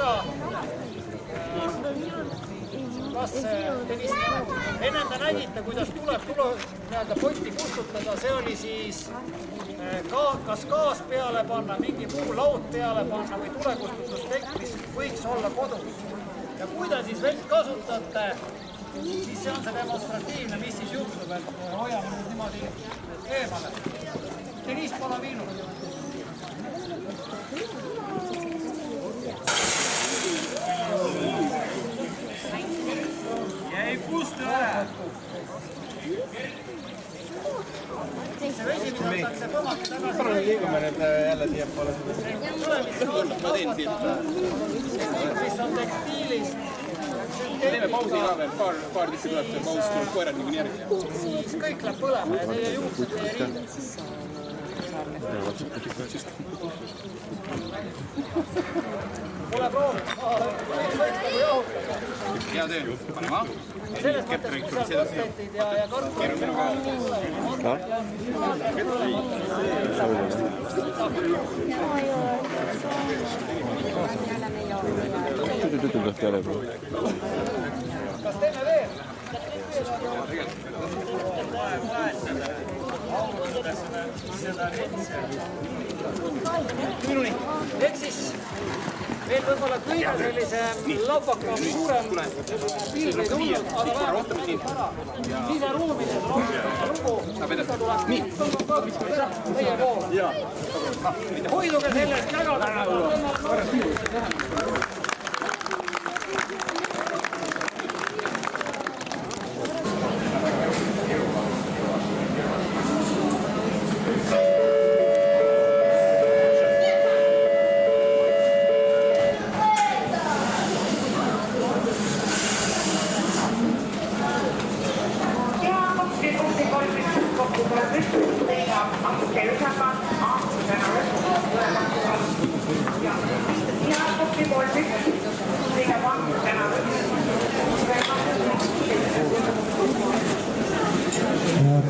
ära. Kas enne te nägite, kuidas tuleb potti kustutada, see oli siis kas gaas peale panna, mingi muu laud peale panna või tulekustutustekk, mis võiks olla kodus. Ja kui te siis vett kasutate, siis see on see demonstratiivne, mis siis juhtub, et hoiame nüüd niimoodi eemale. Deniis, pole viinud. Jäi pustu ära. See vesi, mida otsakse põmaki tagasi. Parem liigume nüüd jälle siia poole. Mis on tekstiilist. Teeme pausi ka veel, paar tükki tuleb see paus, tuleb koerad nii järgi. Siis kõik läheb põlema ja teie juuksed, teie riided. Pole proovinud. Hea töö, pane maa. Selles mõttes, kui seal kõrtetid ja kartulid kas teeme veel? Ehk siis veel võib-olla kõige sellisem laupakam suurem piir ei tulnud, aga vähemalt siseruumides rohkem lugu. Nii, teie poole. Hoiduge sellest jagada.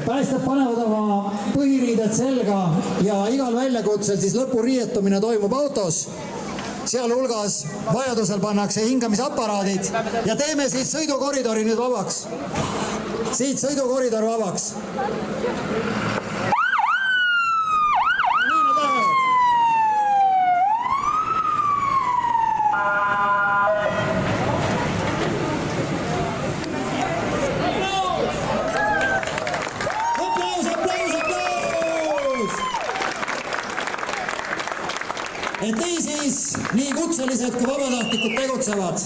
Päästjad panevad oma põhiriided selga ja igal väljakutsel siis lõpuriietumine toimub autos. Sealhulgas vajadusel pannakse hingamisaparaadid ja teeme siit sõidukoridori nüüd vabaks. Siit sõidukoridor vabaks. Et nii siis nii kutselised kui vabatahtlikud tegutsevad.